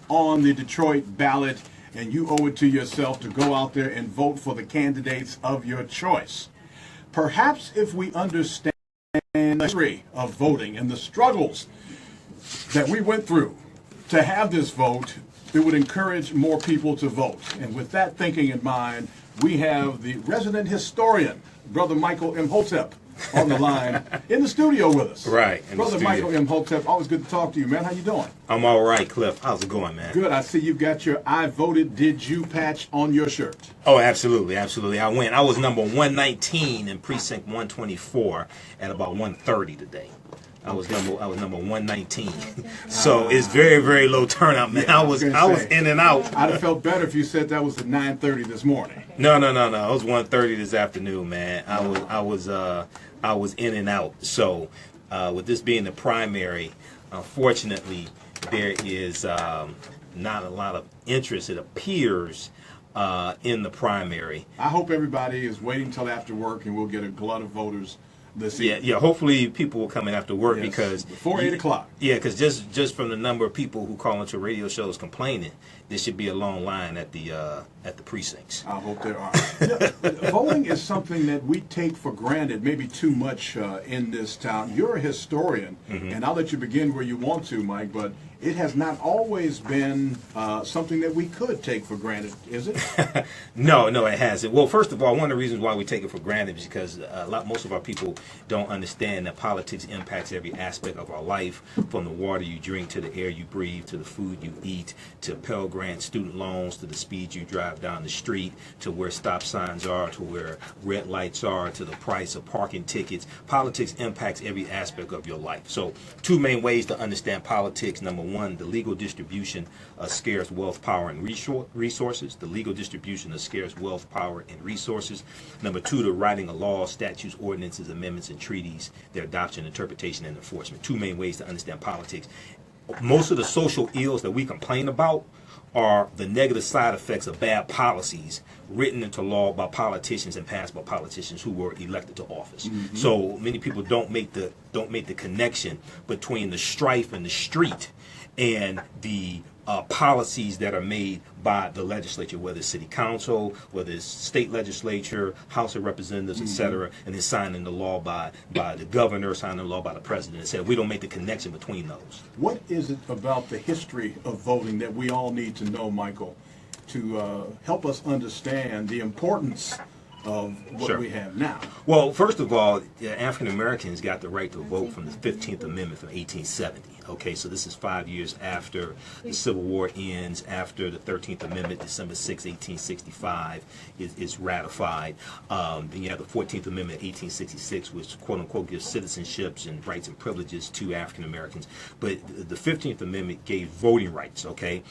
on the Detroit ballot, and you owe it to yourself to go out there and vote for the candidates of your choice. Perhaps if we understand the history of voting and the struggles that we went through to have this vote, it would encourage more people to vote. And with that thinking in mind, we have the resident historian, Brother Michael Imhotep, on the line in the studio with us. Right. Brother Michael Imhotep, always good to talk to you, man. How you doing? I'm all right, Cliff. How's it going, man? Good. I see you've got your I voted, did you patch on your shirt. Oh, absolutely, absolutely. I went. I was number 119 in precinct 124 at about 1:30 today. I was number 119. So it's very, very low turnout, man. Yeah, I was in and out. I'd have felt better if you said that was at 9:30 this morning. No. It was 1:30 this afternoon, man. I was in and out. So with this being the primary, unfortunately, there is not a lot of interest, it appears, in the primary. I hope everybody is waiting till after work and we'll get a glut of voters this evening. Yeah. Hopefully, people will come in after work, Yes, because before 8 o'clock. Yeah, because just from the number of people who call into radio shows complaining, there should be a long line at the precincts. I hope there are. Voting is something that we take for granted, maybe too much in this town. You're a historian, and I'll let you begin where you want to, Mike, but it has not always been something that we could take for granted, is it? No, it hasn't. Well, first of all, one of the reasons why we take it for granted is because most of our people don't understand that politics impacts every aspect of our life, from the water you drink to the air you breathe to the food you eat to Pell Grant student loans to the speed you drive down the street to where stop signs are to where red lights are to the price of parking tickets. Politics impacts every aspect of your life. So two main ways to understand politics. Number one, the legal distribution of scarce wealth, power, and resources. The legal distribution of scarce wealth, power, and resources. Number two, the writing of laws, statutes, ordinances, amendments, and treaties, their adoption, interpretation, and enforcement. Two main ways to understand politics. Most of the social ills that we complain about are the negative side effects of bad policies written into law by politicians and passed by politicians who were elected to office. So many people don't make the connection between the strife in the street and the policies that are made by the legislature, whether it's city council, whether it's state legislature, House of Representatives, etc., and then signing the law by the governor, signing the law by the president, and said we don't make the connection between those. What is it about the history of voting that we all need to know, Michael, to help us understand the importance of what we have now? Well, first of all, African Americans got the right to vote from the 15th Amendment from 1870. Okay, so this is 5 years after the Civil War ends, after the 13th Amendment, December 6, 1865, is ratified. Then you have the 14th Amendment, 1866, which quote-unquote gives citizenships and rights and privileges to African Americans. But the 15th Amendment gave voting rights, okay?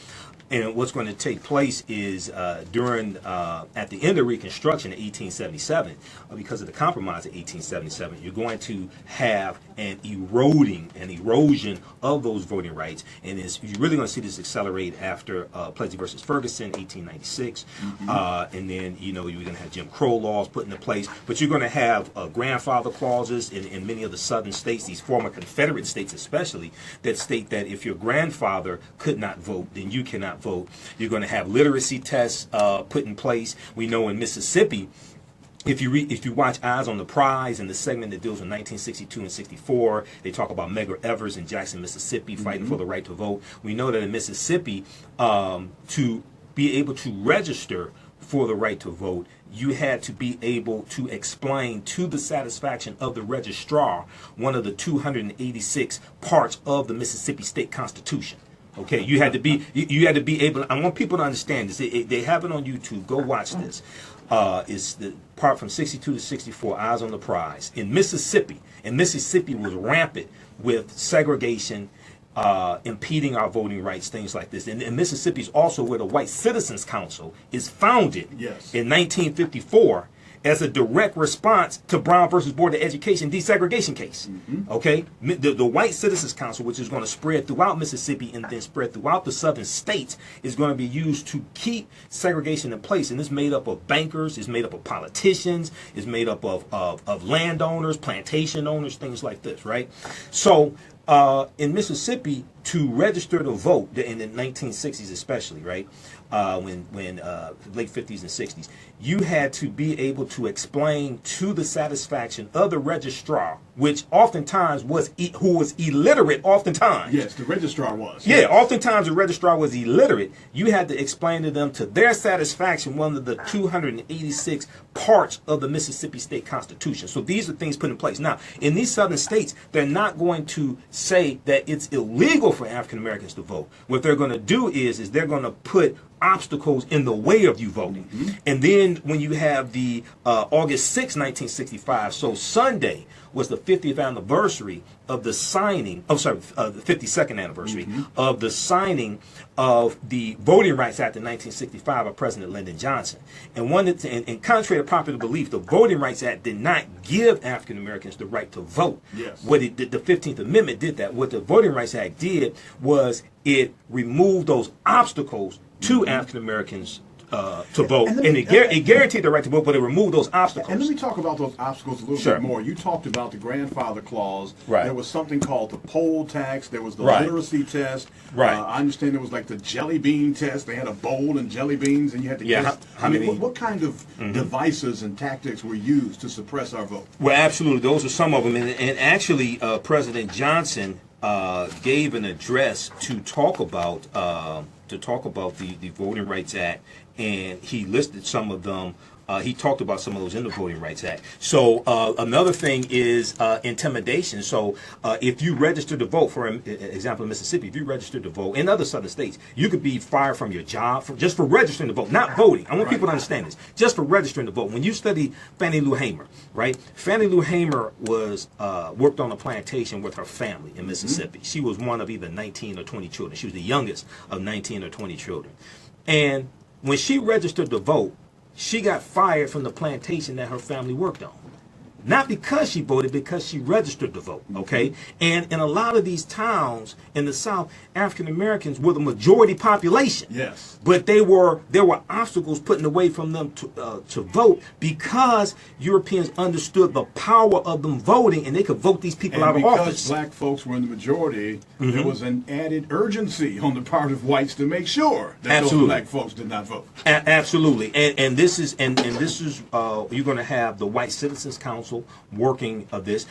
And what's going to take place is at the end of Reconstruction in 1877, because of the Compromise of 1877, you're going to have an erosion of those voting rights, and you're really going to see this accelerate after Plessy versus Ferguson, 1896, and then you're going to have Jim Crow laws put into place, but you're going to have grandfather clauses in many of the southern states, these former Confederate states especially, that state that if your grandfather could not vote, then you cannot vote. You're going to have literacy tests put in place. We know in Mississippi, if you watch Eyes on the Prize and the segment that deals with 1962 and 64, they talk about Medgar Evers in Jackson, Mississippi, fighting for the right to vote. We know that in Mississippi, to be able to register for the right to vote, you had to be able to explain to the satisfaction of the registrar one of the 286 parts of the Mississippi State Constitution. Okay, you had to be able. I want people to understand this. They have it on YouTube. Go watch this. It's the part from 62 to 64. Eyes on the Prize in Mississippi. And Mississippi was rampant with segregation, impeding our voting rights, things like this. And Mississippi is also where the White Citizens Council is founded in 1954. As a direct response to Brown versus Board of Education desegregation case. Okay, the White Citizens Council, which is going to spread throughout Mississippi and then spread throughout the southern states, is going to be used to keep segregation in place. And it's made up of bankers, it's made up of politicians, it's made up of landowners, plantation owners, things like this, right? So in Mississippi, to register to vote in the 1960s, especially, right? When late 50s and 60s, you had to be able to explain to the satisfaction of the registrar, which oftentimes was who was illiterate. Oftentimes, yes, the registrar was. Yeah, oftentimes the registrar was illiterate. You had to explain to them to their satisfaction one of the 286 parts of the Mississippi State Constitution. So these are things put in place. Now, in these southern states, they're not going to say that it's illegal for African Americans to vote. What they're going to do is they're going to put obstacles in the way of you voting. Mm-hmm. And then when you have the August 6, 1965, so Sunday was the 50th anniversary of the signing, the 52nd anniversary of the signing of the Voting Rights Act in 1965 by President Lyndon Johnson. And and contrary to popular belief, the Voting Rights Act did not give African Americans the right to vote. Yes. What it did, the 15th Amendment did that. What the Voting Rights Act did was it removed those obstacles to African Americans to vote, and it guaranteed the right to vote, but it removed those obstacles. And let me talk about those obstacles a little bit more. You talked about the grandfather clause. Right. There was something called the poll tax. There was the Right. literacy test. Right. I understand there was like the jelly bean test. They had a bowl and jelly beans, and you had to guess. What kind of devices and tactics were used to suppress our vote? Well, absolutely. Those are some of them. And actually, President Johnson gave an address to talk about the Voting Rights Act, and he listed some of them. He talked about some of those in the Voting Rights Act. So another thing is intimidation. So if you register to vote, for example, in Mississippi, if you register to vote in other southern states, you could be fired from your job just for registering to vote, not voting. I want people to understand this. Just for registering to vote. When you study Fannie Lou Hamer, right? Fannie Lou Hamer was worked on a plantation with her family in Mississippi. She was one of either 19 or 20 children. She was the youngest of 19 or 20 children. And when she registered to vote, she got fired from the plantation that her family worked on. Not because she voted, because she registered to vote, okay? And in a lot of these towns in the South, African Americans were the majority population. Yes. But there were obstacles put in the way from them to vote because Europeans understood the power of them voting, and they could vote these people out of office. Because black folks were in the majority, there was an added urgency on the part of whites to make sure that those black folks did not vote. Absolutely. And this is you're going to have the White Citizens Council working to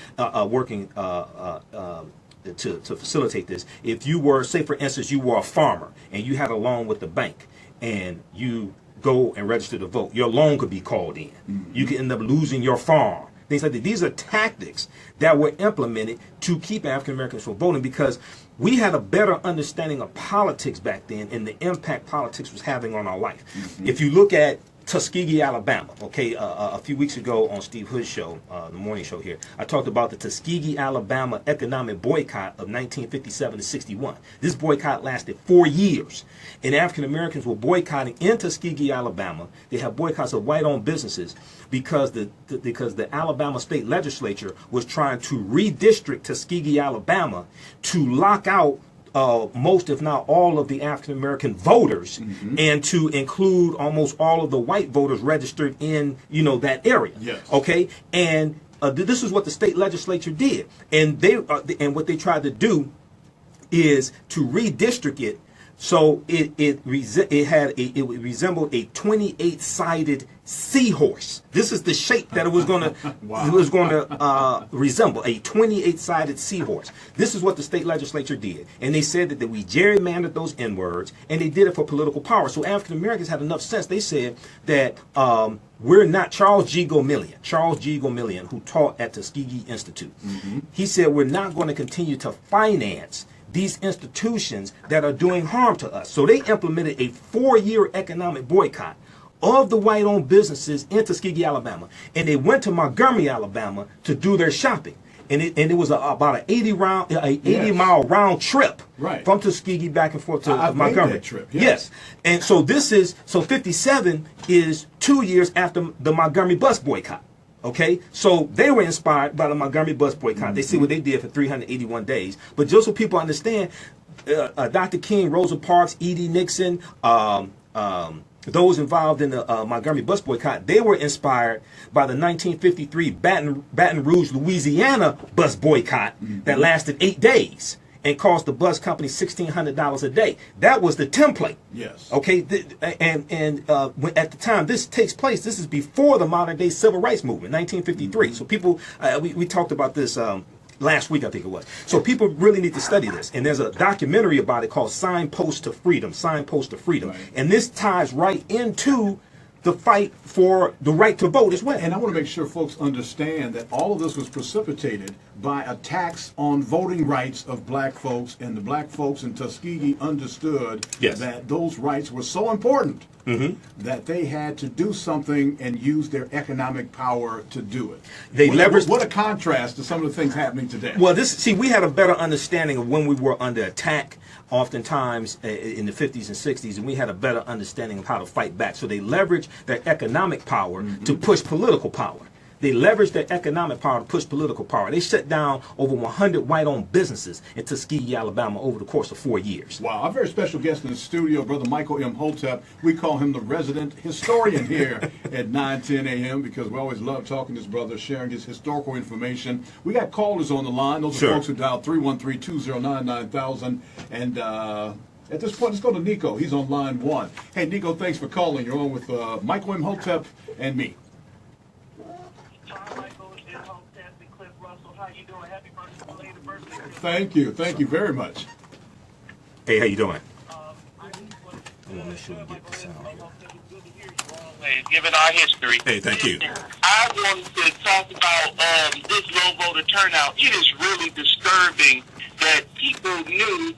facilitate this. If you were, say for instance, you were a farmer and you had a loan with the bank and you go and register to vote, your loan could be called in. You could end up losing your farm. Things like that. These are tactics that were implemented to keep African Americans from voting because we had a better understanding of politics back then and the impact politics was having on our life. If you look at Tuskegee, Alabama. Okay, a few weeks ago on Steve Hood's show, the morning show here, I talked about the Tuskegee, Alabama economic boycott of 1957 to 61. This boycott lasted 4 years, and African Americans were boycotting in Tuskegee, Alabama. They have boycotts of white-owned businesses because the Alabama state legislature was trying to redistrict Tuskegee, Alabama, to lock out most, if not all, of the African American voters, and to include almost all of the white voters registered in, that area. Yes. Okay, and this is what the state legislature did, and what they tried to do is to redistrict it so it resembled a 28-sided seahorse. This is the shape that it was going to resemble, a 28-sided seahorse. This is what the state legislature did, and they said that we gerrymandered those N-words, and they did it for political power. So African Americans had enough sense. They said that we're not Charles G. Gomillion, who taught at Tuskegee Institute. He said we're not going to continue to finance these institutions that are doing harm to us. So they implemented a 4-year economic boycott of the white-owned businesses in Tuskegee, Alabama. And they went to Montgomery, Alabama to do their shopping. And it was about an 80-mile round trip from Tuskegee back and forth to Montgomery. That trip, yes. And so 57 is 2 years after the Montgomery bus boycott. Okay, so they were inspired by the Montgomery bus boycott. They see what they did for 381 days. But just so people understand, Dr. King, Rosa Parks, E.D. Nixon, those involved in the Montgomery bus boycott, they were inspired by the 1953 Baton Rouge, Louisiana bus boycott that lasted 8 days and cost the bus company $1,600 a day. That was the template. Yes. Okay. At the time this takes place, this is before the modern day civil rights movement, 1953. So people, we talked about this last week, I think it was. So people really need to study this. And there's a documentary about it called Signpost to Freedom, Signpost to Freedom. Right. And this ties right into the fight for the right to vote as well. And I want to make sure folks understand that all of this was precipitated by attacks on voting rights of black folks, and the black folks in Tuskegee understood that those rights were so important that they had to do something and use their economic power to do it. They leveraged. What a contrast to some of the things happening today. Well, we had a better understanding of when we were under attack, oftentimes in the 50s and 60s, and we had a better understanding of how to fight back. So they leveraged their economic power to push political power. They leveraged their economic power to push political power. They shut down over 100 white-owned businesses in Tuskegee, Alabama over the course of 4 years. Wow. Our very special guest in the studio, Brother Michael Imhotep. We call him the resident historian here at 9:10 a.m. because we always love talking to his brother, sharing his historical information. We got callers on the line. Those are folks who dialed 313-209-9000. And at this point, let's go to Nico. He's on line 1. Hey, Nico, thanks for calling. You're on with Michael Imhotep and me. Thank you very much. Hey, how you doing? I want to make sure we get the sound here. Given our history. Hey, thank you. I wanted to talk about this low voter turnout. It is really disturbing that people knew.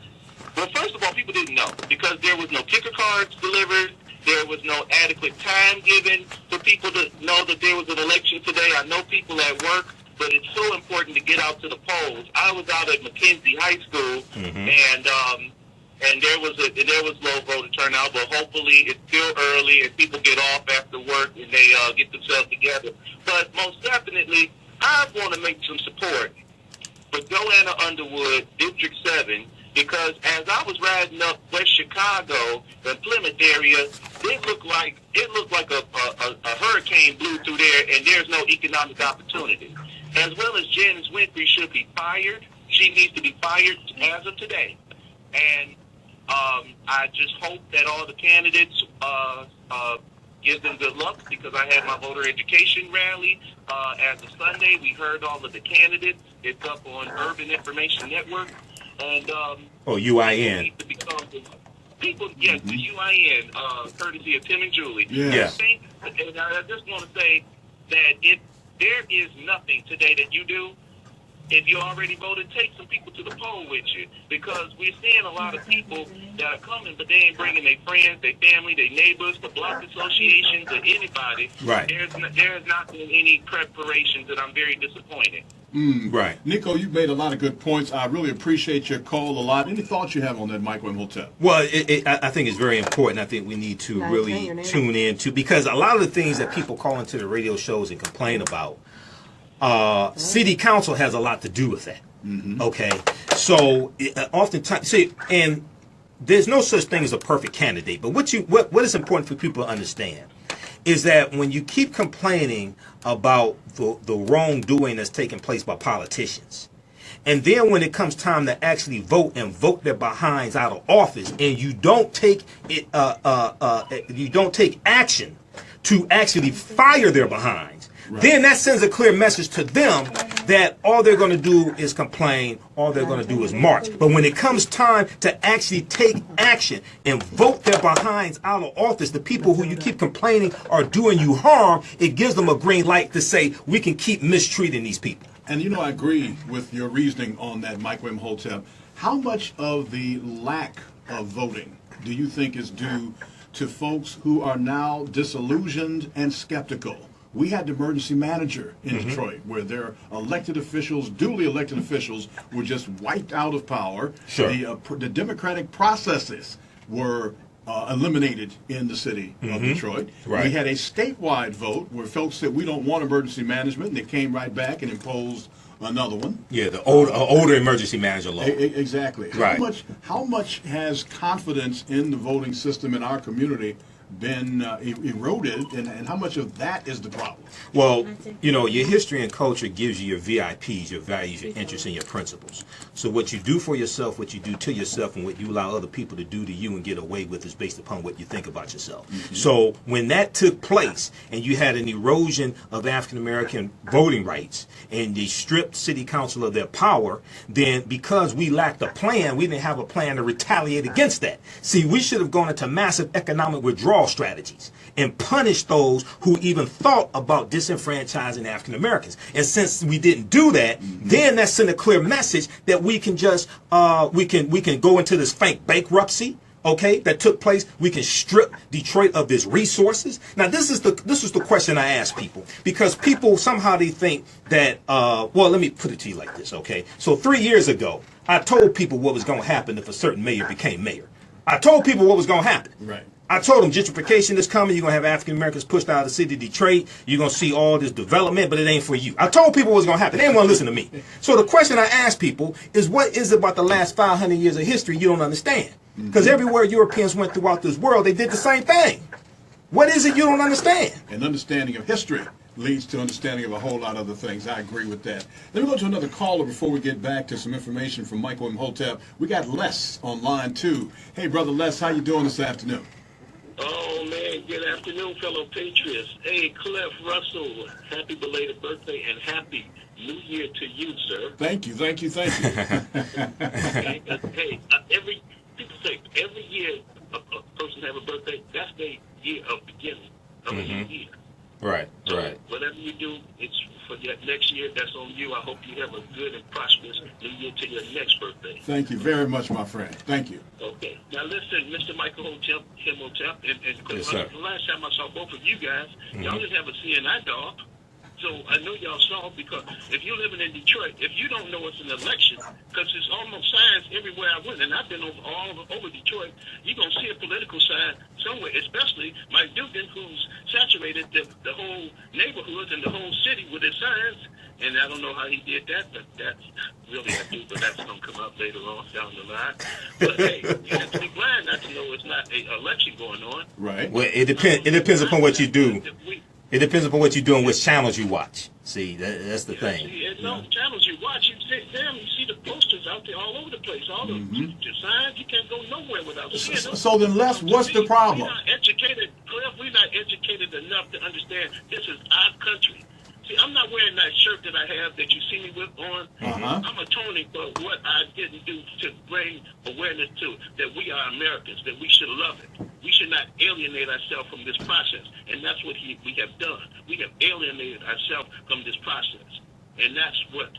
Well, first of all, people didn't know because there was no ticker cards delivered. There was no adequate time given for people to know that there was an election today. I know people at work, but it's so important to get out to the polls. I was out at McKenzie High School, and there was low voter turnout, but hopefully it's still early and people get off after work and they get themselves together. But most definitely, I want to make some support for Joanna Underwood, District 7, because as I was riding up West Chicago, the Plymouth area, it looked like a hurricane blew through there, and there's no economic opportunity. As well as Janice Winfrey should be fired. She needs to be fired as of today. And I just hope that all the candidates give them good luck because I had my voter education rally as of Sunday. We heard all of the candidates. It's up on Urban Information Network. And UIN. The UIN, courtesy of Tim and Julie. Yes. And I just want to say that there is nothing today that you do. If you already voted, take some people to the poll with you because we're seeing a lot of people that are coming, but they ain't bringing their friends, their family, their neighbors, the block associations, or anybody. Right. There's not been any preparations, and I'm very disappointed. Right. Nico, you've made a lot of good points. I really appreciate your call a lot. Any thoughts you have on that, Michael Imhotep? Well, I think it's very important. I think we need to really tune in to because a lot of the things that people call into the radio shows and complain about, city council has a lot to do with that. Okay, so oftentimes, and there's no such thing as a perfect candidate. But what is important for people to understand is that when you keep complaining about the wrongdoing that's taking place by politicians, and then when it comes time to actually vote and vote their behinds out of office, and you don't take action to actually fire their behinds, then that sends a clear message to them that all they're going to do is complain, all they're going to do is march. But when it comes time to actually take action and vote their behinds out of office, the people who you keep complaining are doing you harm, it gives them a green light to say we can keep mistreating these people. And I agree with your reasoning on that, Michael Imhotep. How much of the lack of voting do you think is due to folks who are now disillusioned and skeptical? We had the emergency manager in Detroit where their elected officials, duly elected officials, were just wiped out of power. The democratic processes were eliminated in the city of Detroit. We had a statewide vote where folks said we don't want emergency management, and they came right back and imposed another one. Yeah, the older emergency manager law. Exactly. Right. How much has confidence in the voting system in our community been eroded, and how much of that is the problem? Well, you know, your history and culture gives you your VIPs, your values, your interests, and your principles. So what you do for yourself, what you do to yourself, and what you allow other people to do to you and get away with is based upon what you think about yourself. So when that took place and you had an erosion of African American voting rights and they stripped city council of their power, then because we lacked a plan, we didn't have a plan to retaliate against that. See, we should have gone into massive economic withdrawal strategies and punished those who even thought about disenfranchising African Americans. And since we didn't do that, then that sent a clear message that we can just we can go into this fake bankruptcy, okay, that took place. We can strip Detroit of its resources. Now this is the question I ask people, because people somehow they think that well, let me put it to you like this, okay? So 3 years ago, I told people what was going to happen if a certain mayor became mayor. I told people what was going to happen. Right. I told them gentrification is coming. You're going to have African Americans pushed out of the city of Detroit. You're going to see all this development, but it ain't for you. I told people what's going to happen. They didn't want to listen to me. So the question I ask people is, what is it about the last 500 years of history you don't understand? Because everywhere Europeans went throughout this world, they did the same thing. What is it you don't understand? An understanding of history leads to understanding of a whole lot of other things. I agree with that. Let me go to another caller before we get back to some information from Michael Imhotep. We got Les on line 2. Hey, Brother Les, how you doing this afternoon? Oh, man, good afternoon, fellow patriots. Hey, Cliff Russell, happy belated birthday and happy New Year to you, sir. Thank you, thank you, thank you. Okay, people say every year a person have a birthday, that's their year of beginning of a new year. Right, So right. whatever you do, it's for that next year. That's on you. I hope you have a good and prosperous New Year to your next birthday. Thank you very much, my friend. Thank you. Okay. Now listen, Mr. Michael Imhotep, and Yes, sir. the last time I saw both of you guys, y'all didn't have a CNI dog. So I know y'all saw, because if you're living in Detroit, if you don't know it's an election, because there's almost signs everywhere I went, and I've been all over Detroit, you're going to see a political sign somewhere, especially Mike Dugan, who's saturated the whole neighborhood and the whole city with his signs. And I don't know how he did that, but that's really I do, but that's going to come up later on down the line. But hey, you have to be blind not to know it's not an election going on. Right. Well, it depends upon what you do. It depends upon what you do and which channels you watch. See, that's the thing. No channels you watch, you sit down, you see the posters out there all over the place, all the signs. You can't go nowhere without seeing them. So then, Les, what's the problem? We're not educated, Cliff. We're not educated enough to understand this is our country. See, I'm not wearing that shirt that I have that you see me with on. I'm atoning for what I didn't do to bring awareness to that we are Americans, that we should love it. We should not alienate ourselves from this process. And that's what we have done. We have alienated ourselves from this process. And that's what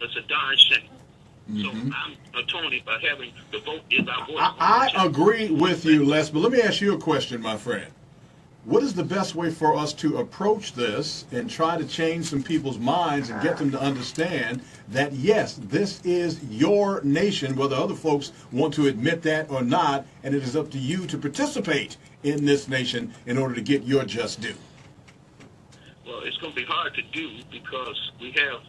is a darn shame. So I'm atoning by having the vote is our voice. I agree with you, Les, but let me ask you a question, my friend. What is the best way for us to approach this and try to change some people's minds and get them to understand that, yes, this is your nation, whether other folks want to admit that or not, and it is up to you to participate in this nation in order to get your just due? Well, it's going to be hard to do because we have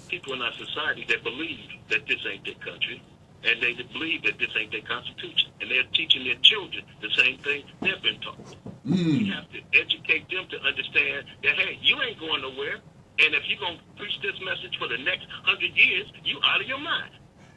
people in our society that believe that this ain't their country, and they believe that this ain't their constitution, and they're teaching their children the same thing they've been taught. We have to educate them to understand that, hey, you ain't going nowhere, and if you're going to preach this message for the next 100 years, you out of your mind.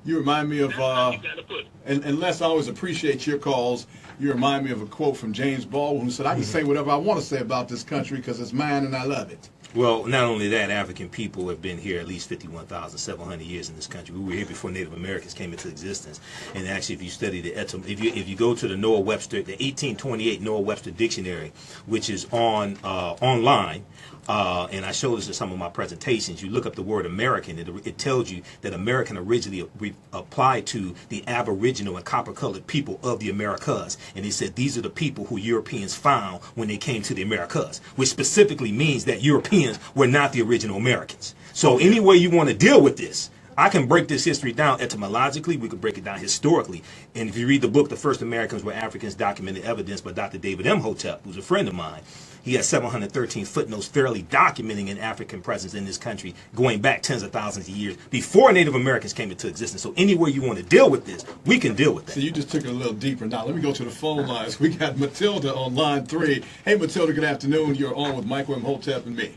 You remind me of, That's how you gotta put it. and Les, I always appreciate your calls. You remind me of a quote from James Baldwin, who said, I can say whatever I want to say about this country because it's mine and I love it. Well, not only that, African people have been here at least 51,700 years in this country. We were here before Native Americans came into existence. And actually, if you study the if you go to the Noah Webster, the 1828 Noah Webster Dictionary, which is on online, and I show this in some of my presentations, you look up the word American, it tells you that American originally applied to the Aboriginal and copper-colored people of the Americas. And they said these are the people who Europeans found when they came to the Americas, which specifically means that Europeans were not the original Americans. So any way you want to deal with this, I can break this history down etymologically. We could break it down historically. And if you read the book, The First Americans Were Africans, Documented Evidence by Dr. David Imhotep, who's a friend of mine, he has 713 footnotes fairly documenting an African presence in this country going back tens of thousands of years before Native Americans came into existence. So anywhere you want to deal with this, we can deal with that. So you just took it a little deeper. Now let me go to the phone lines. We got Matilda on line 3. Hey, Matilda, good afternoon. You're on with Michael Imhotep and me.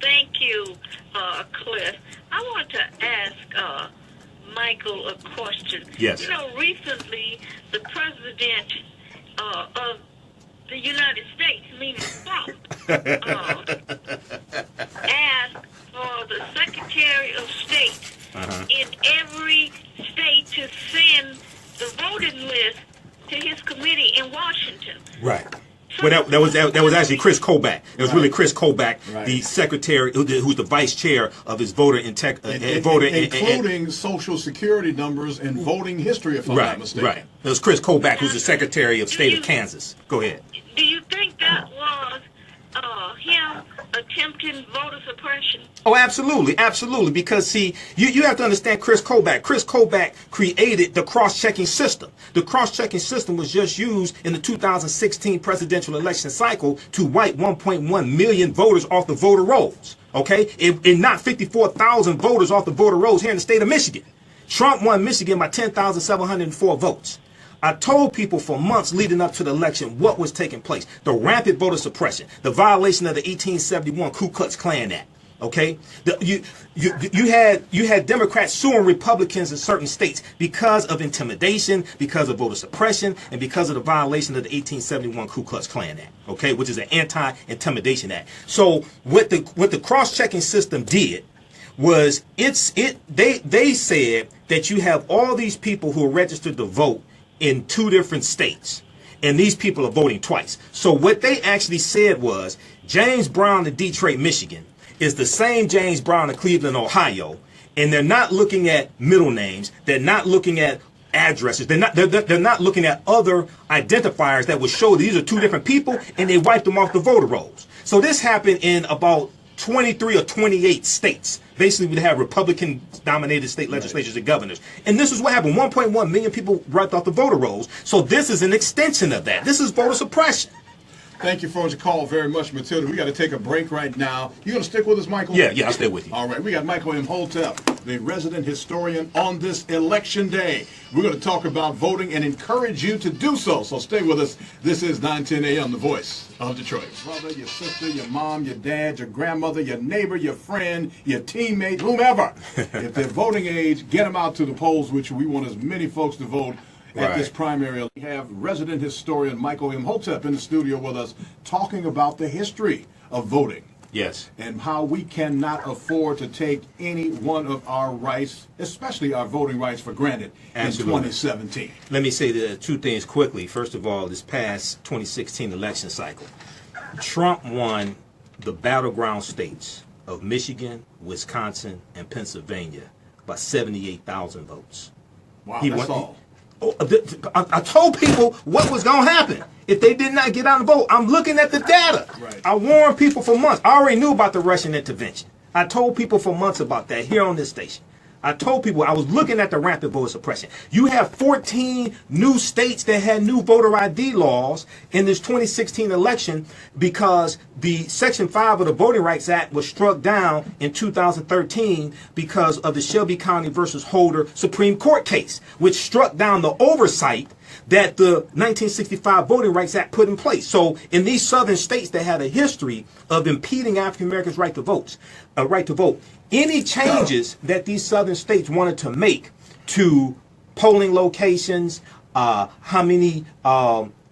Thank you, Cliff. I want to ask Michael a question. Yes. You know, recently the president of the United States, meaning Trump, asked for the Secretary of State in every state to send the voting list to his committee in Washington. Right. Well, that was actually Chris Kobach. It was really Chris Kobach, the secretary, who's the vice chair of his including social security numbers and voting history, if I'm not mistaken. Right. It was Chris Kobach, who's the secretary of state of Kansas. Go ahead. Do you think that was him attempting voter suppression? Oh, absolutely, absolutely. Because see, you have to understand Chris Kobach. Chris Kobach created the cross-checking system. The cross-checking system was just used in the 2016 presidential election cycle to wipe 1.1 million voters off the voter rolls. Okay, it knocked 54,000 voters off the voter rolls here in the state of Michigan. Trump won Michigan by 10,704 votes. I told people for months leading up to the election what was taking place. The rampant voter suppression, the violation of the 1871 Ku Klux Klan Act. Okay, you had Democrats suing Republicans in certain states because of intimidation, because of voter suppression, and because of the violation of the 1871 Ku Klux Klan Act. Okay, which is an anti-intimidation act. So what the cross-checking system did was they said that you have all these people who are registered to vote in 2 different states, and these people are voting twice. So what they actually said was James Brown in Detroit, Michigan is the same James Brown in Cleveland, Ohio, and they're not looking at middle names. They're not looking at addresses. They're not looking at other identifiers that would show these are 2 different people, and they wiped them off the voter rolls. So this happened in about 23 or 28 states. Basically, we'd have Republican-dominated state legislatures and governors. And this is what happened. 1.1 million people wiped off the voter rolls. So this is an extension of that. This is voter suppression. Thank you for the call very much, Matilda. We got to take a break right now. You going to stick with us, Michael? Yeah, I'll stay with you. All right, we got Michael Imhotep, the resident historian, on this election day. We're going to talk about voting and encourage you to do so. So stay with us. This is 910 AM, the voice of Detroit. Brother, your sister, your mom, your dad, your grandmother, your neighbor, your friend, your teammate, whomever. If they're voting age, get them out to the polls, which we want as many folks to vote at this primary. We have resident historian Michael Imhotep in the studio with us talking about the history of voting. Yes. And how we cannot afford to take any one of our rights, especially our voting rights, for granted in 2017. Let me say the 2 things quickly. First of all, this past 2016 election cycle, Trump won the battleground states of Michigan, Wisconsin, and Pennsylvania by 78,000 votes. Wow, that's all. I told people what was going to happen if they did not get out and vote. I'm looking at the data. Right. I warned people for months. I already knew about the Russian intervention. I told people for months about that here on this station. I told people I was looking at the rampant voter suppression. You have 14 new states that had new voter ID laws in this 2016 election because the Section 5 of the Voting Rights Act was struck down in 2013 because of the Shelby County versus Holder Supreme Court case, which struck down the oversight that the 1965 Voting Rights Act put in place. So in these southern states that had a history of impeding African Americans' right to vote, any changes that these southern states wanted to make to polling locations, how many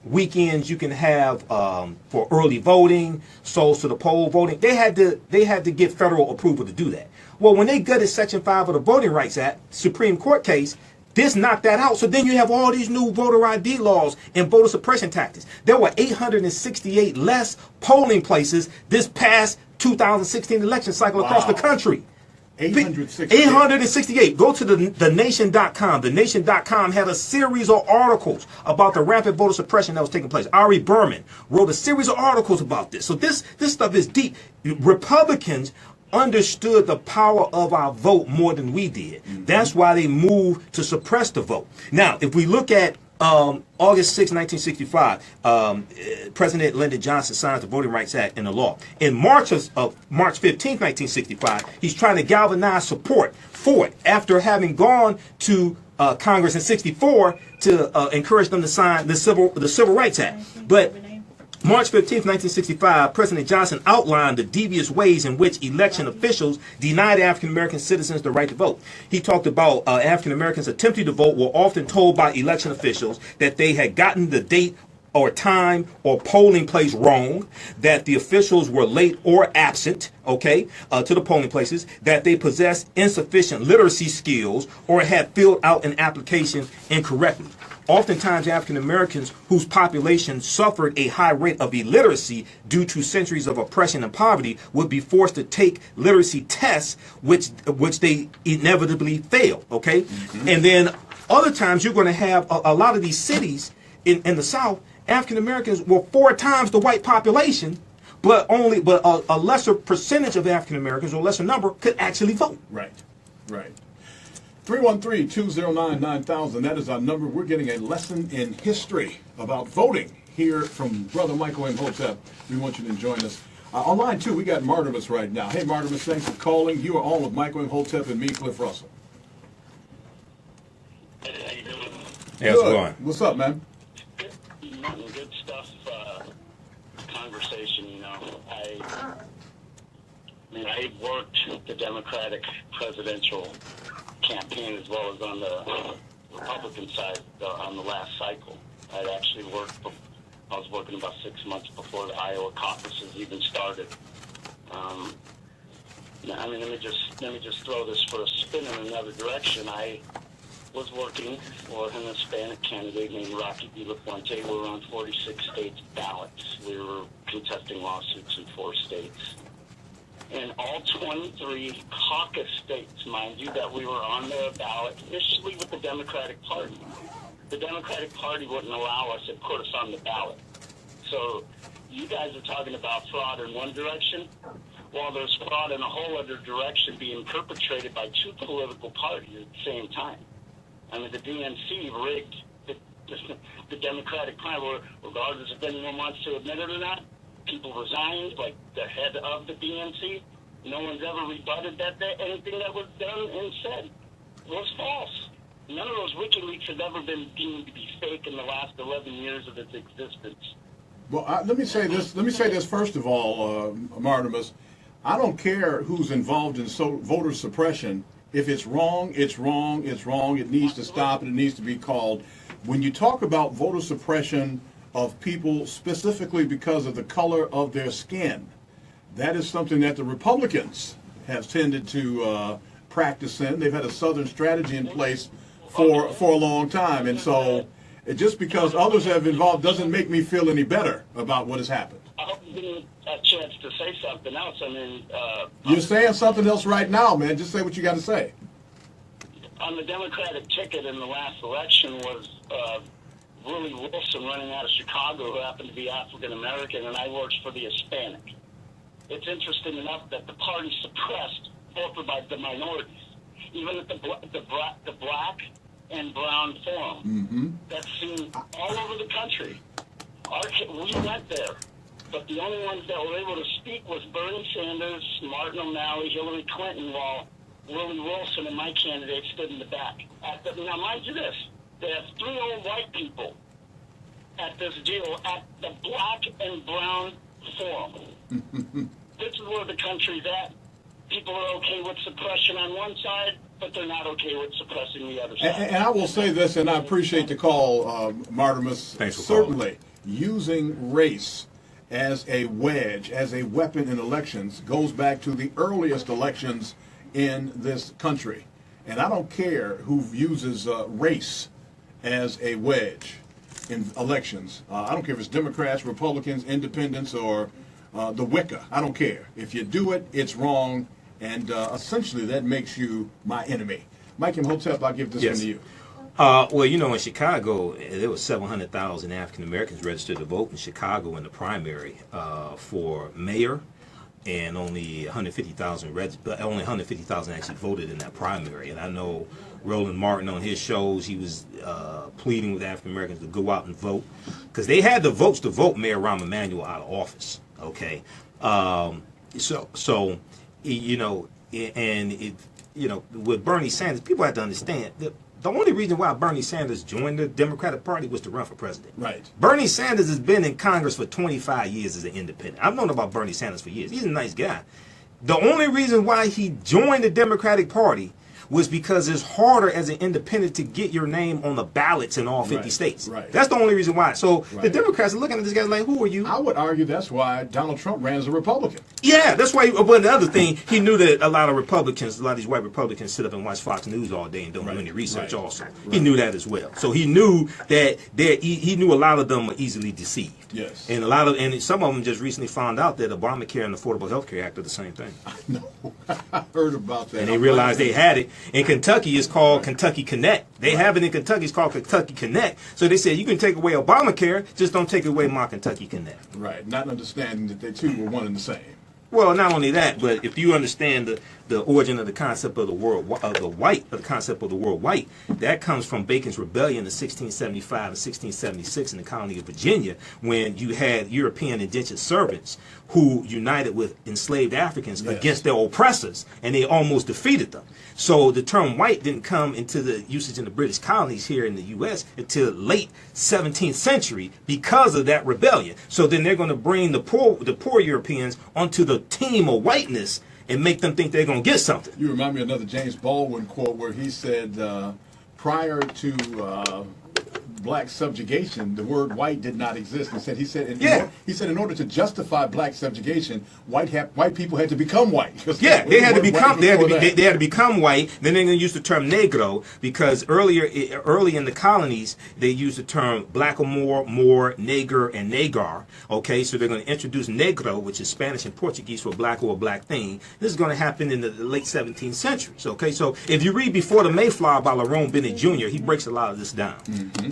weekends you can have for early voting, souls to the poll voting, they had to get federal approval to do that. Well, when they gutted Section 5 of the Voting Rights Act, Supreme Court case, this knocked that out. So then you have all these new voter ID laws and voter suppression tactics. There were 868 less polling places this past 2016 election cycle across the country. 868. Go to the nation.com. The nation.com had a series of articles about the rampant voter suppression that was taking place. Ari Berman wrote a series of articles about this. So this stuff is deep. Republicans understood the power of our vote more than we did. That's why they moved to suppress the vote. Now, if we look at August 6, 1965, President Lyndon Johnson signs the Voting Rights Act into law. In March 15, 1965, he's trying to galvanize support for it after having gone to Congress in 64 to encourage them to sign the Civil Rights Act. But March 15, 1965, President Johnson outlined the devious ways in which election officials denied African American citizens the right to vote. He talked about African Americans attempting to vote were often told by election officials that they had gotten the date or time or polling place wrong, that the officials were late or absent, to the polling places, that they possessed insufficient literacy skills or had filled out an application incorrectly. Oftentimes, African Americans whose population suffered a high rate of illiteracy due to centuries of oppression and poverty would be forced to take literacy tests, which they inevitably fail. And then other times, you're going to have a lot of these cities in the South. African Americans were 4 times the white population, but a lesser percentage of African Americans, or a lesser number, could actually vote. Right. 313-209-9000. That is our number. We're getting a lesson in history about voting here from Brother Michael Imhotep. We want you to join us. On line 2, we got Martimus right now. Hey, Martimus, thanks for calling. You are on with Michael Imhotep and me, Cliff Russell. Hey, how you doing? Hey, how's it going? What's up, man? Good stuff. Conversation, I worked the Democratic presidential campaign as well as on the Republican side on the last cycle. I was working about 6 months before the Iowa caucuses even started. Let me just throw this for a spin in another direction. I was working for an Hispanic candidate named Rocky De La Fuente. We were on 46 states ballots. We were contesting lawsuits in 4 states. In all 23 caucus states, mind you, that we were on the ballot initially with the Democratic Party. The Democratic Party wouldn't allow us and put us on the ballot. So you guys are talking about fraud in one direction, while there's fraud in a whole other direction being perpetrated by 2 political parties at the same time. The DNC rigged the Democratic primary, regardless if anyone wants to admit it or not. People resigned, like the head of the DNC. No one's ever rebutted that anything that was done and said was false. None of those WikiLeaks have ever been deemed to be fake in the last 11 years of its existence. Well, let me say this first of all, Martimus. I don't care who's involved in voter suppression. If it's wrong, it's wrong, it's wrong. It needs to stop and it needs to be called. When you talk about voter suppression of people specifically because of the color of their skin, that is something that the Republicans have tended to practice in. They've had a Southern strategy in place for a long time. And so just because others have involved doesn't make me feel any better about what has happened. I hope you get a chance to say something else. You're saying something else right now, man. Just say what you got to say. On the Democratic ticket in the last election was Willie Wilson running out of Chicago, who happened to be African American, and I worked for the Hispanic. It's interesting enough that the party suppressed voted by the minorities, even at the black and brown forum. Mm-hmm. That's seen all over the country. We went there. But the only ones that were able to speak was Bernie Sanders, Martin O'Malley, Hillary Clinton, while Willie Wilson and my candidate stood in the back. Now, mind you this, they have 3 old white people at this deal at the black and brown forum. This is where the country's at. People are okay with suppression on one side, but they're not okay with suppressing the other side. And I will say this, and I appreciate the call, Martimus. Thanks for certainly using race as a wedge, as a weapon in elections, goes back to the earliest elections in this country. And I don't care who uses race as a wedge in elections. I don't care if it's Democrats, Republicans, Independents, or the Wicca. I don't care. If you do it, it's wrong, and essentially that makes you my enemy. Mike Imhotep, I'll give this one to you. Well, in Chicago, there was 700,000 African Americans registered to vote in Chicago in the primary for mayor, and only 150,000 actually voted in that primary. And I know Roland Martin on his shows, he was pleading with African Americans to go out and vote because they had the votes to vote Mayor Rahm Emanuel out of office. Okay, so you know, and it, you know, with Bernie Sanders, people have to understand that the only reason why Bernie Sanders joined the Democratic Party was to run for president. Right. Bernie Sanders has been in Congress for 25 years as an independent. I've known about Bernie Sanders for years. He's a nice guy. The only reason why he joined the Democratic Party was because it's harder as an independent to get your name on the ballots in all 50 states. Right. That's the only reason why. So the Democrats are looking at this guy like, who are you? I would argue that's why Donald Trump ran as a Republican. Yeah, that's why. But the other thing, he knew that a lot of Republicans, a lot of these white Republicans sit up and watch Fox News all day and don't do any research also. He knew that as well. So he knew that he knew a lot of them were easily deceived. Yes. And and some of them just recently found out that Obamacare and the Affordable Health Care Act are the same thing. No, I heard about that. And they realized they had it. In Kentucky, it's called Kentucky Connect. They have it in Kentucky. It's called Kentucky Connect. So they said, you can take away Obamacare, just don't take away my Kentucky Connect. Right. Not understanding that they two were one and the same. Well, not only that, but if you understand the origin of the concept of the concept of the word white, that comes from Bacon's Rebellion in 1675 and 1676 in the colony of Virginia, when you had European indentured servants who united with enslaved Africans against their oppressors, and they almost defeated them. So the term white didn't come into the usage in the British colonies here in the U.S. until late 17th century because of that rebellion. So then they're going to bring the poor Europeans onto the team of whiteness and make them think they're going to get something. You remind me of another James Baldwin quote where he said, prior to black subjugation, the word white did not exist. He said in order to justify black subjugation, white people had to become white. They had to become white. Then they're going to use the term negro because early in the colonies they used the term blackamoor, Moor, Neger, and Nagar. Okay, so they're going to introduce negro, which is Spanish and Portuguese for black or a black thing. This is going to happen in the late 17th century. So, okay, so if you read Before the Mayflower by Lerone Bennett Jr., he breaks a lot of this down. Mm-hmm.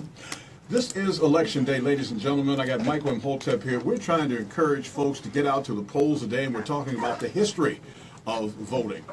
This is Election Day, ladies and gentlemen. I got Michael Imhotep here. We're trying to encourage folks to get out to the polls today, and we're talking about the history of voting.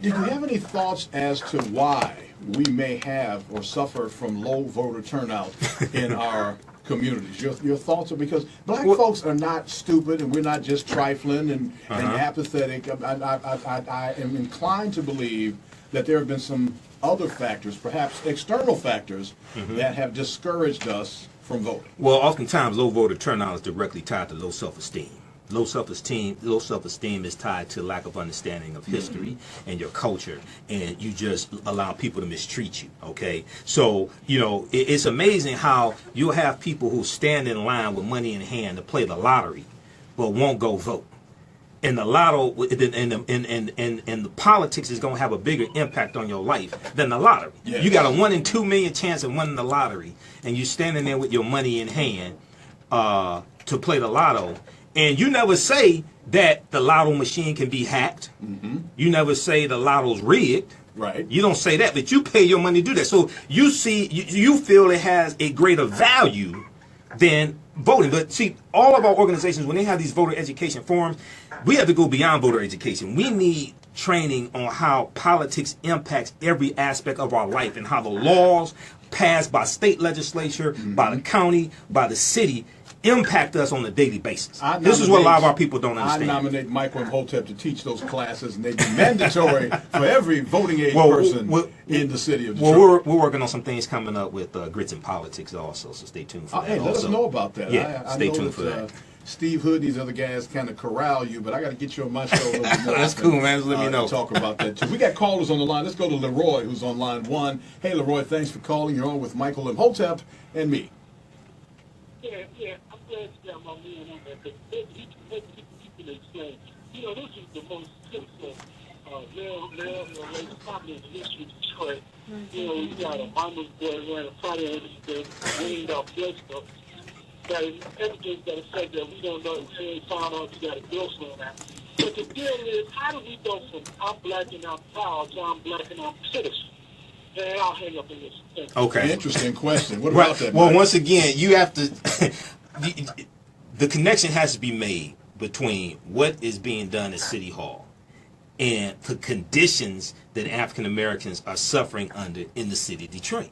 Did you have any thoughts as to why we may have or suffer from low voter turnout in our communities? Your thoughts are, because black folks are not stupid, and we're not just trifling and apathetic. I am inclined to believe that there have been some other factors, perhaps external factors, that have discouraged us from voting. Well, oftentimes low voter turnout is directly tied to low self-esteem. Low self-esteem is tied to lack of understanding of history and your culture, and you just allow people to mistreat you. Okay, so you know it's amazing how you'll have people who stand in line with money in hand to play the lottery, but won't go vote. And the lotto and the politics is going to have a bigger impact on your life than the lottery. Yes. You got a 1 in 2 million chance of winning the lottery, and you're standing there with your money in hand to play the lotto, and you never say that the lotto machine can be hacked. You never say the lotto's rigged. Right. You don't say that, but you pay your money to do that. So you feel it has a greater value than voting. But see, all of our organizations, when they have these voter education forums, we have to go beyond voter education. We need training on how politics impacts every aspect of our life and how the laws passed by state legislature, by the county, by the city impact us on a daily basis. This is what a lot of our people don't understand. I nominate Michael Imhotep to teach those classes, and they'd be mandatory for every voting age person in the city of Detroit. Well, we're working on some things coming up with Grits in Politics also, so stay tuned for that. Hey, let us know about that. Yeah, stay tuned for that. Steve Hood, these other guys kind of corral you, but I got to get you on my show a little bit more. That's cool, man. Just let me know. Talk about that too. We got callers on the line. Let's go to Leroy, who's on line 1. Hey, Leroy, thanks for calling. You're on with Michael Imhotep and me. Yeah, I'm glad you got my man on there, because he can explain. You know, this is the most simple race problem in the history of Detroit. You know, you got a mama's boy wearing a party and he's weaned off blood stuff. Everything's got to say that we don't know until we found out we got a bill for that. But the deal is, how do we go from I'm black and I'm proud to I'm black and I'm citizen? And I'll hang up in this. Okay. Interesting question. What about that? Well, once again, you have to, the connection has to be made between what is being done at City Hall and the conditions that African Americans are suffering under in the city of Detroit.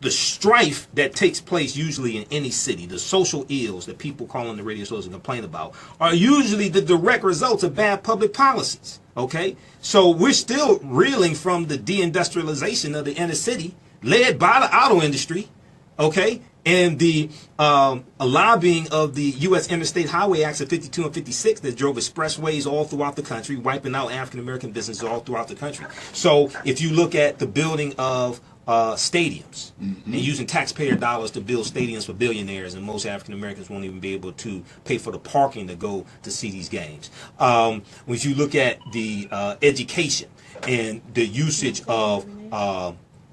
The strife that takes place usually in any city, the social ills that people call on the radio shows and complain about, are usually the direct results of bad public policies. Okay? So we're still reeling from the deindustrialization of the inner city, led by the auto industry, okay? And the lobbying of the U.S. Interstate Highway Acts of 52 and 56 that drove expressways all throughout the country, wiping out African-American businesses all throughout the country. So if you look at the building of stadiums and using taxpayer dollars to build stadiums for billionaires, and most African Americans won't even be able to pay for the parking to go to see these games. When you look at the education and the usage of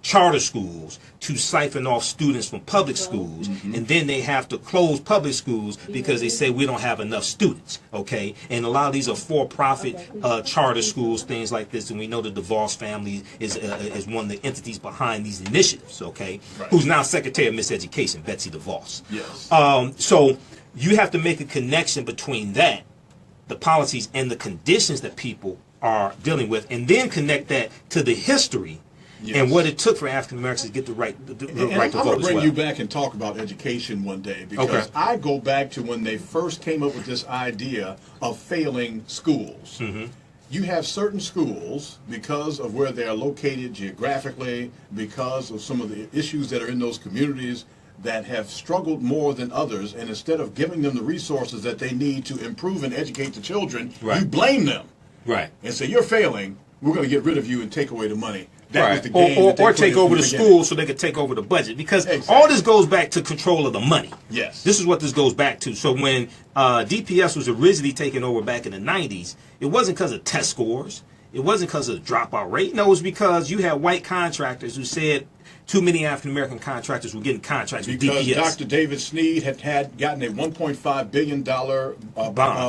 charter schools to siphon off students from public schools, and then they have to close public schools because they say we don't have enough students, okay? And a lot of these are for-profit charter schools, things like this, and we know the DeVos family is one of the entities behind these initiatives, okay? Right. Who's now Secretary of Miseducation, Betsy DeVos. Yes. So you have to make a connection between that, the policies, and the conditions that people are dealing with, and then connect that to the history. Yes. And what it took for African Americans to get the right to vote as well. I'm going to bring you back and talk about education one day, because I go back to when they first came up with this idea of failing schools. You have certain schools, because of where they are located geographically, because of some of the issues that are in those communities, that have struggled more than others, and instead of giving them the resources that they need to improve and educate the children, you blame them. Right. And say, you're failing, we're going to get rid of you and take away the money. That or take over the school so they could take over the budget, because all this goes back to control of the money. Yes. This is what this goes back to. So when DPS was originally taken over back in the 90s, it wasn't because of test scores. It wasn't because of the dropout rate. No, it was because you had white contractors who said too many African-American contractors were getting contracts with DPS. Because Dr. David Snead had gotten a $1.5 billion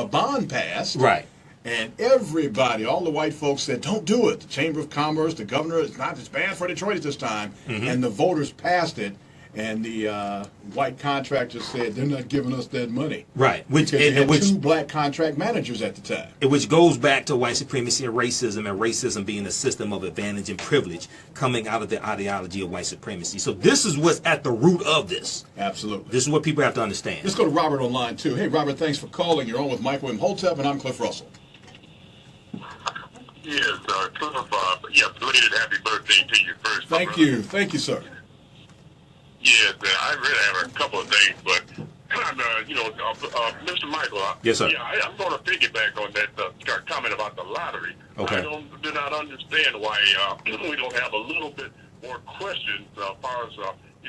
bond passed. Right. And everybody, all the white folks said, don't do it. The Chamber of Commerce, the governor, it's bad for Detroit at this time. And the voters passed it. And the white contractors said, they're not giving us that money. Right. Because they had two black contract managers at the time. Which goes back to white supremacy and racism being a system of advantage and privilege coming out of the ideology of white supremacy. So this is what's at the root of this. Absolutely. This is what people have to understand. Let's go to Robert on line 2. Hey, Robert, thanks for calling. You're on with Michael Imhotep, and I'm Cliff Russell. Yes, Cliff, belated happy birthday to you first. Thank you. Thank you, sir. Yes, I really have a couple of things, but, Mr. Michael, yes, sir. Yeah, I'm going to piggyback on that comment about the lottery. Okay. I do not understand why we don't have a little bit more questions as far as,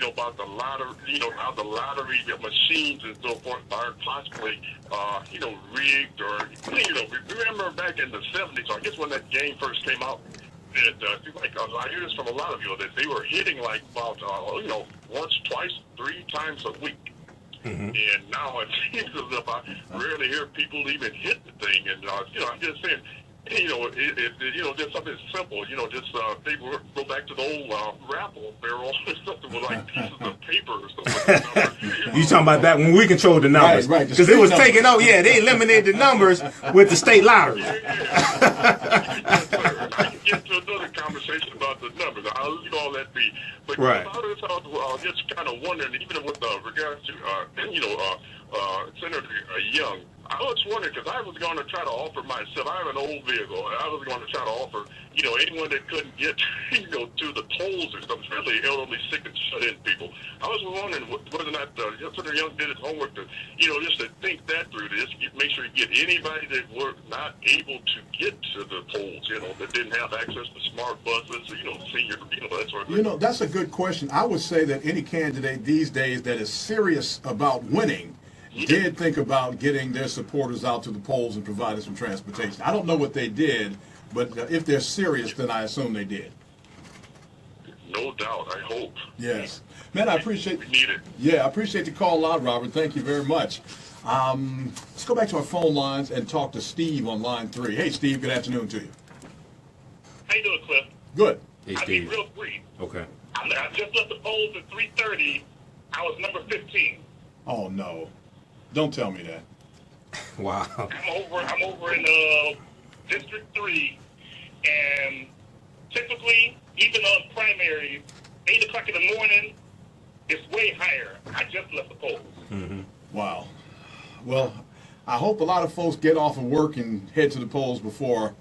about the lottery, how the lottery machines and so forth are possibly, rigged or, remember back in the 70s, I guess when that game first came out, that, I hear this from a lot of you, that they were hitting like about, once, twice, 3 times a week. And now it seems as if I rarely hear people even hit the thing. And, I'm just saying, just something simple, just they go back to the old raffle barrel or something with like pieces of paper or something. You talking about back when we controlled the numbers? Right. Because it was taken out, they eliminated the numbers with the state lottery. Yes, sir. I can get to another conversation about the numbers. I'll leave all that be. But about this, I was just kind of wondering, even with regards to, Senator Young, I was wondering, because I was going to try to offer myself, I have an old vehicle, and I was going to try to offer, anyone that couldn't get, to the polls or something, especially elderly, sick, and shut-in people. I was wondering whether or not Senator Young did his homework to, just to think that through, to just make sure you get anybody that were not able to get to the polls, that didn't have access to smart buses, senior, that sort of thing. That's a good question. I would say that any candidate these days that is serious about winning did think about getting their supporters out to the polls and providing some transportation. I don't know what they did, but if they're serious, then I assume they did. No doubt. I hope. Yes. Man, I appreciate we need it. Yeah, I appreciate the call out, Robert. Thank you very much. Let's go back to our phone lines and talk to Steve on line 3. Hey, Steve, good afternoon to you. How you doing, Cliff? Good. Hey, I'll be real brief. Okay. I just left the polls at 3:30. I was number 15. Oh, no. Don't tell me that. Wow. I'm over in District 3, and typically, even on primary, 8 o'clock in the morning, it's way higher. I just left the polls. Mm-hmm. Wow. Well, I hope a lot of folks get off of work and head to the polls before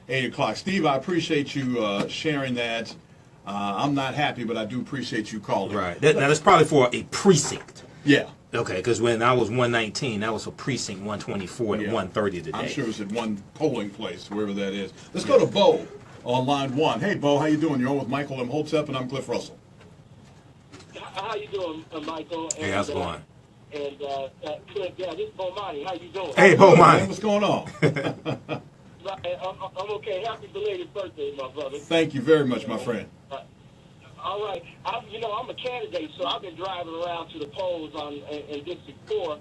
8 o'clock. Steve, I appreciate you sharing that. I'm not happy, but I do appreciate you calling. Right. Now, that's probably for a precinct. Yeah. Okay, because when I was 119, that was for precinct 124 at 1:30 today. I'm sure it's at one polling place, wherever that is. Let's go to Bo on line 1. Hey, Bo, how you doing? You're on with Michael Imhotep, and I'm Cliff Russell. How you doing, Michael? Hey, how's it going? And Cliff, this is Bo Monty. How you doing? Hey, Bo Monty. What's going on? I'm okay. Happy belated birthday, my brother. Thank you very much, my friend. All right. I'm a candidate, so I've been driving around to the polls in District 4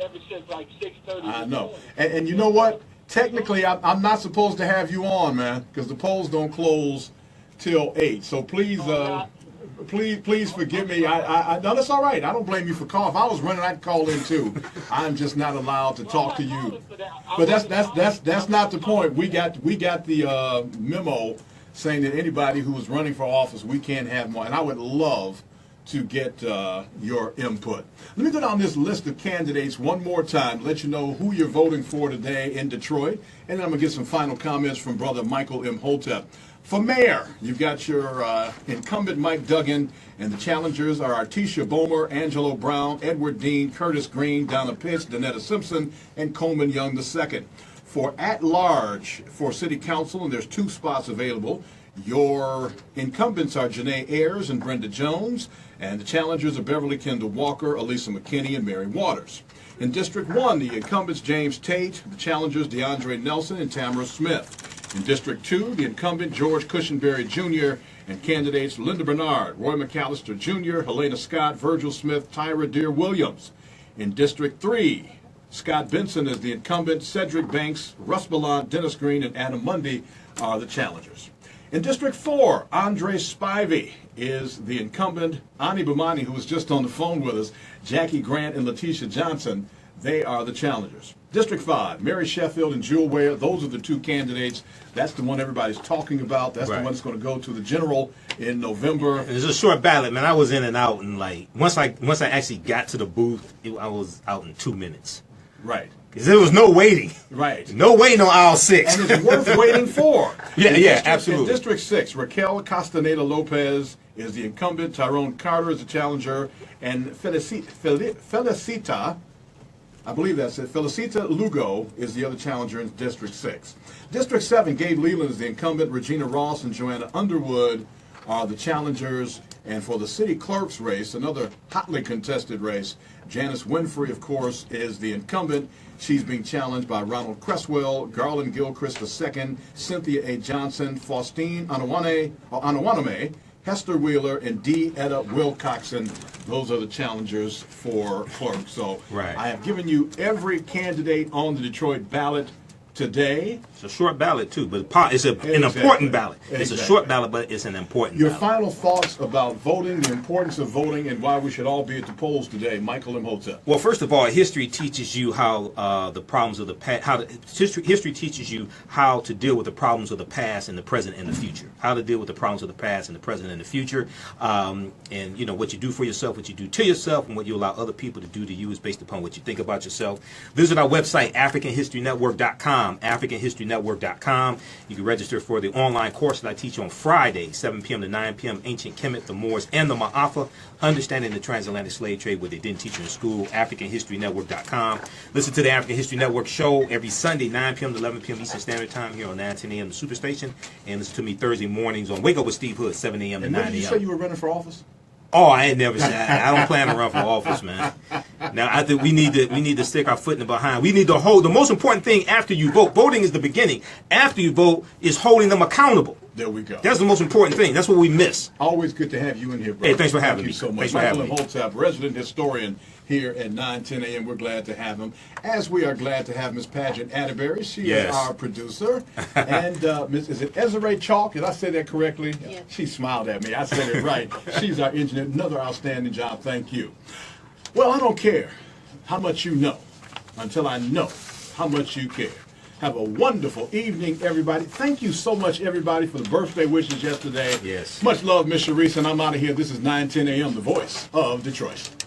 ever since like 6:30. I know. And you know what? Technically, I'm not supposed to have you on, man, because the polls don't close till 8. So please, please forgive me. No, that's all right. I don't blame you for calling. If I was running, I'd call in too. I'm just not allowed to talk to you. But that's not the point. We got the memo saying that anybody who is running for office, we can't have more. And I would love to get your input. Let me go down this list of candidates one more time, let you know who you're voting for today in Detroit, and then I'm going to get some final comments from Brother Michael Imhotep. For mayor, you've got your incumbent Mike Duggan, and the challengers are Artisha Bomer, Angelo Brown, Edward Dean, Curtis Green, Donna Pitts, Danetta Simpson, and Coleman Young II. For at-large for city council, and there's 2 spots available, your incumbents are Janae Ayers and Brenda Jones, and the challengers are Beverly Kendall Walker, Elisa McKinney, and Mary Waters. In District 1, the incumbents James Tate, the challengers DeAndre Nelson and Tamara Smith. In District 2, the incumbent George Cushenberry Jr. and candidates Linda Bernard, Roy McAllister Jr., Helena Scott, Virgil Smith, Tyra Deere Williams. In District 3, Scott Benson is the incumbent, Cedric Banks, Russ Ballant, Dennis Green, and Adam Mundy are the challengers. In District 4, Andre Spivey is the incumbent, Ani Bumani, who was just on the phone with us, Jackie Grant and Letitia Johnson, they are the challengers. District 5, Mary Sheffield and Jewel Ware, those are the 2 candidates. That's the one everybody's talking about. That's the one that's going to go to the general in November. It's a short ballot, man. I was in and out, and like once I actually got to the booth, I was out in 2 minutes. Right. Because there was no waiting. Right. No waiting on aisle 6. And it's worth waiting for. Absolutely. In District 6, Raquel Castaneda Lopez is the incumbent, Tyrone Carter is the challenger, and Felicita, I believe that's it, Felicita Lugo is the other challenger in District 6. District 7, Gabe Leland is the incumbent, Regina Ross and Joanna Underwood are the challengers. And for the city clerk's race, another hotly contested race, Janice Winfrey, of course, is the incumbent. She's being challenged by Ronald Cresswell, Garland Gilchrist II, Cynthia A. Johnson, Faustine Anawaname, Hester Wheeler, and D. Etta Wilcoxon. Those are the challengers for clerk. So I have given you every candidate on the Detroit ballot today. It's a short ballot, too, but it's an important ballot. It's a short ballot, but it's an important Your ballot. final thoughts about voting, the importance of voting, and why we should all be at the polls today, Michael Imhotep. Well, first of all, history teaches you how the problems of the past, history teaches you how to deal with the problems of the past and the present and the future. How to deal with the problems of the past and the present and the future. And, you know, what you do for yourself, what you do to yourself, and what you allow other people to do to you is based upon what you think about yourself. Visit our website, AfricanHistoryNetwork.com. AfricanHistoryNetwork.com. You can register for the online course that I teach on Friday, 7 p.m. to 9 p.m. Ancient Kemet, the Moors, and the Ma'afa, Understanding the Transatlantic Slave Trade, what they didn't teach you in school. AfricanHistoryNetwork.com. Listen to the African History Network show every Sunday, 9 p.m. to 11 p.m. Eastern Standard Time here on 9:10 a.m. the Superstation. And listen to me Thursday mornings on Wake Up with Steve Hood, 7 a.m. to 9 a.m. Did you say you were running for office? Oh, I ain't never said. I don't plan to run for office, man. Now, I think we need to stick our foot in the behind. We need to hold. The most important thing after you vote, voting is the beginning. After you vote is holding them accountable. There we go. That's the most important thing. That's what we miss. Always good to have you in here, brother. Hey, thanks for having me. Thank you so much. Michael Imhotep, resident historian here at 9:10 a.m. We're glad to have him. As we are glad to have Miss Paget Atterbury. She is our producer. And is it Ezra Chalk? Did I say that correctly? Yes. She smiled at me. I said it right. She's our engineer. Another outstanding job. Thank you. Well, I don't care how much you know until I know how much you care. Have a wonderful evening, everybody. Thank you so much, everybody, for the birthday wishes yesterday. Yes. Much love, Miss Sharice, and I'm out of here. This is 9:10 a.m., the voice of Detroit.